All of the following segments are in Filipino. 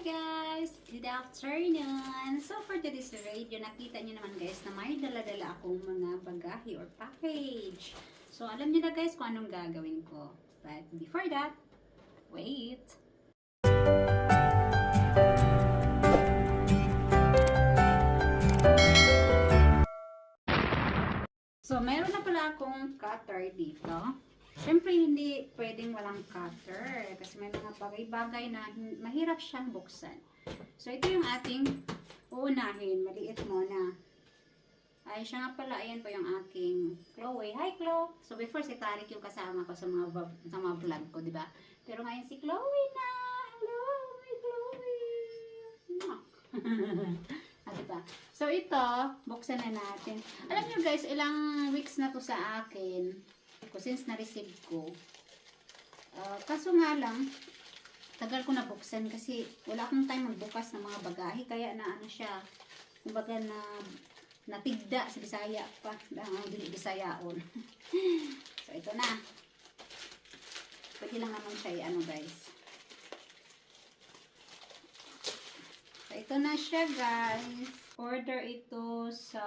Guys! Good afternoon! So for today's video, nakita nyo naman guys na may dala-dala akong mga bagahe or package. So alam nyo na guys kung anong gagawin ko. But before that, wait! So mayroon na pala akong cutter dito. Siyempre, hindi pwedeng walang cutter kasi may mga bagay-bagay na mahirap siyang buksan. So, ito yung ating uunahin. Maliit muna. Ay, siya nga pala. Ayan po yung aking Chloe. Hi, Chloe! So, before si Tarik yung kasama ko sa mga vlog ko, di ba? Pero ngayon si Chloe na! Hello, my Chloe! Diba? So, ito, buksan na natin. Alam nyo guys, ilang weeks na to sa akin. Since na-receive ko. Kaso nga lang, tagal ko nabuksan kasi wala akong time magbukas ng mga bagahe. Kaya na ano siya, kumbaga na natigda sa Bisaya pa. Dili Bisayaon. So, ito na. Pwede lang naman siya ano guys. So, ito na siya guys. Order ito sa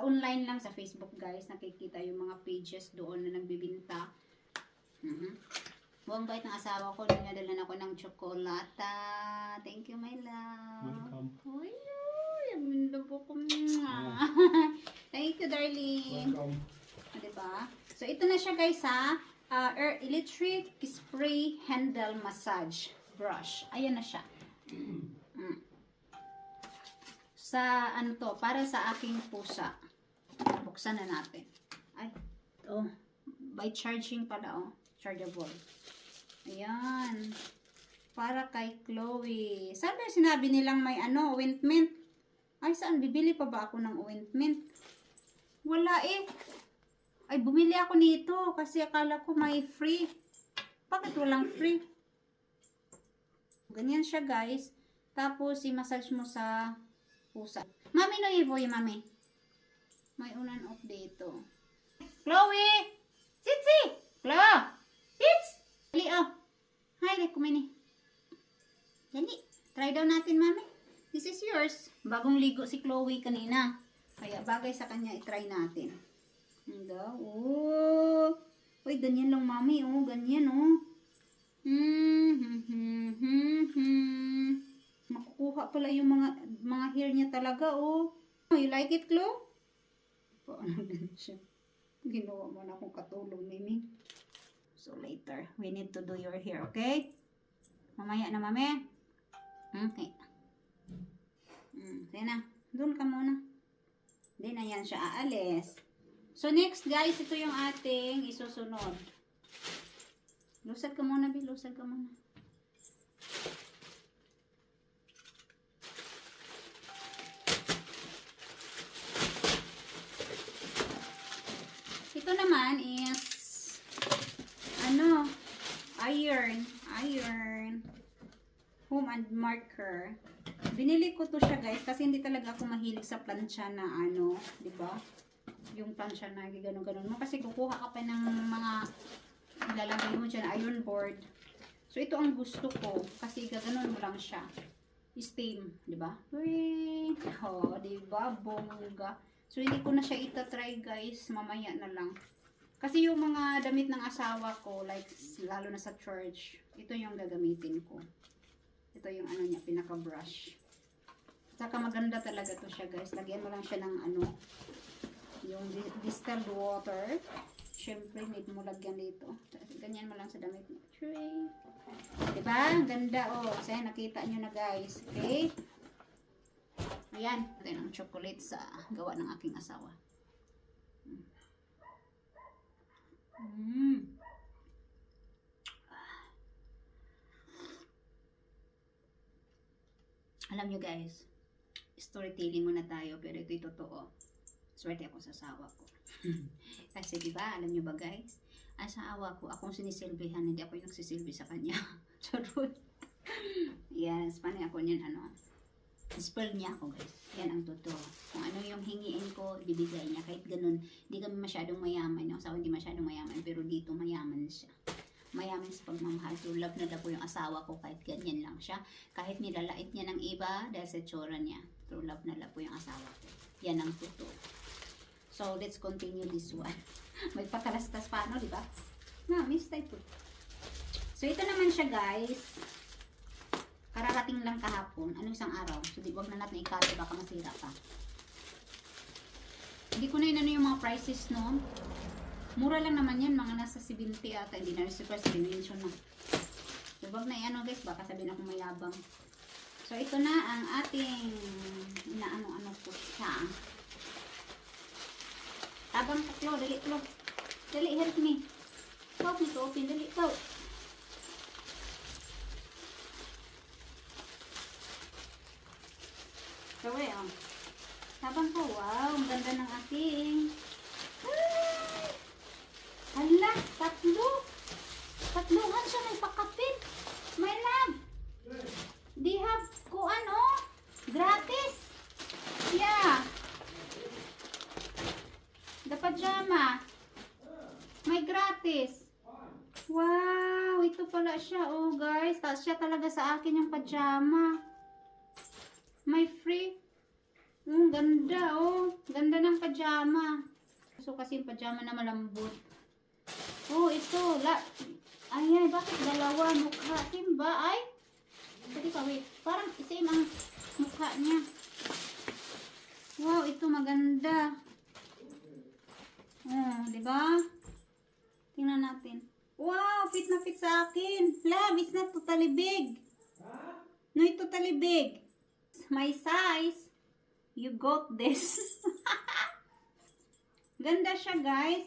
online lang, sa Facebook guys, nakikita yung mga pages doon na nagbibinta. Buong bait ng asawa ko, dinadalan ako ng tsokolata. Thank you, my love. Welcome. Uy, ang mundo po ko. Thank you, darling. Welcome. Diba? So, ito na siya guys ha. Electric spray handle massage brush. Ayan na siya. Sa ano to, para sa aking pusa. Buksan na natin. Ay, oh, by charging pala, oh, chargeable. Ayan. Para kay Chloe. Saan ba sinabi nilang may ano, ointment? Ay, saan? Bibili pa ba ako ng ointment? Wala eh. Ay, bumili ako nito kasi akala ko may free. Bakit walang free? Ganyan siya, guys. Tapos, i-massage mo sa pusa. Mami, no ivoy, mami. May unan off dito. Chloe! Sitsi! Chloe! Sits! Dali, oh. Hi, Rick, kumini. Dali. Try daw natin, mami. This is yours. Bagong ligo si Chloe kanina. Kaya bagay sa kanya, i-try natin. Handa. Oh. Uy, ganyan lang, mami. Oh, ganyan, oh. Makukuha pala yung mga hair niya talaga, oh. You like it, Chloe? Paano din siya? Ginawa mo na akong katulong, Mimi. So, later, we need to do your hair, okay? Mamaya na, mami. Okay. Sige na. Doon ka muna. Hindi na yan siya aalis. So, next, guys, ito yung ating isusunod. Lusad ka muna, Bill. Lusad ka muna. Ito naman is ano, iron home and marker. Binili ko to siya guys kasi hindi talaga ako mahilig sa plancha na ano, 'di ba? Yung plancha na gano'n mo kasi kukuha ka pa ng mga ilalagay mo diyan iron board. So ito ang gusto ko kasi gano'n mo lang siya. Steam, 'di ba? Uy, oh, 'di ba? Bongga. So, hindi ko na siya itatry guys. Mamaya na lang. Kasi yung mga damit ng asawa ko, like, lalo na sa church, ito yung gagamitin ko. Ito yung ano niya, pinaka-brush. Saka maganda talaga to siya guys. Lagyan mo lang siya ng ano, yung distilled water. Siyempre, need mo lagyan dito. Ganyan mo lang sa damit mo. Diba? Ganda oh. Kasi nakita nyo na guys. Okay? Ayan, ito yung chocolate sa gawa ng aking asawa. Alam nyo guys, storytelling muna tayo, pero ito'y totoo. Swerte ako sa asawa ko. Kasi diba, alam nyo ba guys, asawa ko, akong sinisilbihan, hindi ako yung nagsisilbi sa kanya. Charot. Yes, paano ako niyan, ano? Spoil niya ako guys. Yan ang totoo. Kung ano yung hingiin ko, ibibigay niya. Kahit ganun, hindi kami masyadong mayaman. Yung asawa hindi masyadong mayaman. Pero dito mayaman siya. Mayaman sa pagmamahal. So love na love ko yung asawa ko kahit ganyan lang siya. Kahit nilalait niya ng iba dahil sa tsura niya. True love na love po yung asawa ko. Yan ang totoo. So, let's continue this one. May pakalastas pa, no? Diba? Miss type po. So, ito naman siya, guys. Kararating lang kahapon. Ano isang araw? So, wag na natin i-cut. Baka masira pa. Hindi ko na inano yung mga prices, no? Mura lang naman yan. Mga nasa 70 ata. Hindi na rin super dimension na. So, wag na i-ano, guys. Baka sabihin ako mayabang. So, ito na ang ating inaano-ano po siya. Tabang ka, Klo. Dali, Klo. Dali, help me. Help me to open. Dali, Klo. So, oh. Tabang ka. Wow, ang ganda ng ating. Ay! Hala, tatlo. Tatluhan siya may pakapit. My love. They have kuan, oh. Gratis. Yeah. The pajama. May gratis. Wow, ito pala siya, oh guys. Siya talaga sa akin yung pajama. May free. Ganda, oh. Ganda ng pajama. So, kasi yung pajama na malambot. Oh, ito. Ay, bakit dalawa? Mukha. Simba, ay. Pwede pa, wait. Parang same ang mukha niya. Wow, ito maganda. Oh, di ba? Tingnan natin. Wow, fit na fit sa akin. Love, it's not totally big. No, it's totally big. My size. You got this. Ganda siya, guys.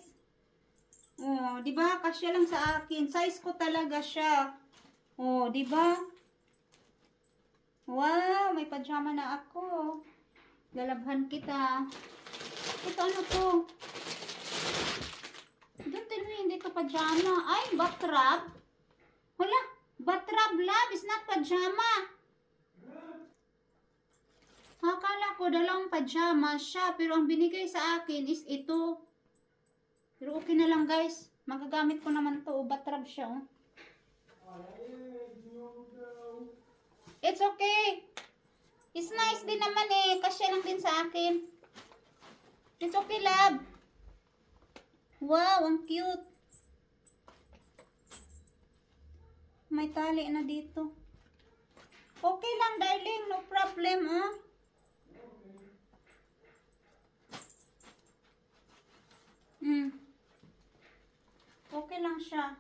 Oh, di ba? Kasya lang sa akin. Size ko talaga siya. Oh, di ba? Wow, may pajama na ako. Lalabhan kita. Ito ano to? Don't tell me hindi to pajama. Ay, batrab. Wala, batrab, love. Is not pajama. Akala ko dalawang pajama siya. Pero ang binigay sa akin is ito. Pero okay na lang, guys. Magagamit ko naman to. Batrab siya, oh. It's okay. It's nice din naman eh. Kasya lang din sa akin. It's okay, love. Wow, ang cute. May tali na dito. Okay lang, darling. No problem, ah. Okay lang siya.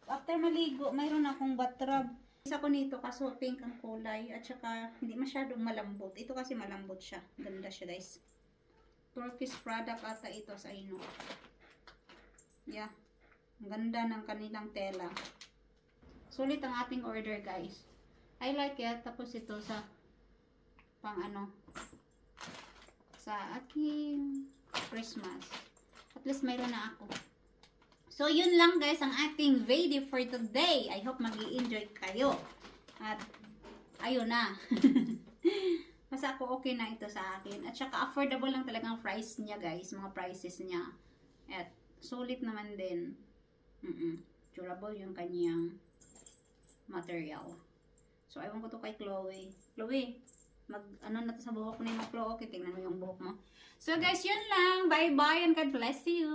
After maligo, mayroon akong batrab. Isa ko nito kaso pink ang kulay at saka hindi masyadong malambot. Ito kasi malambot siya. Ganda siya, guys. Turkish product ata ito sa ino. Yeah. Ang ganda ng kanilang tela. Sulit ang ating order, guys. I like it. Tapos ito sa pang ano sa aking Christmas. At least mayroon na ako. So, yun lang, guys, ang ating video for today. I hope mag-i-enjoy kayo. At, ayun na. Basta ako okay na ito sa akin. At saka, affordable lang talagang price niya, guys. Mga prices niya. At, sulit naman din. Durable yung kanyang material. So, ayaw ko to kay Chloe. Chloe, ano na to sa buhok ni mo, Chloe? Okay, tingnan mo yung buhok mo. So, guys, yun lang. Bye-bye and God bless you.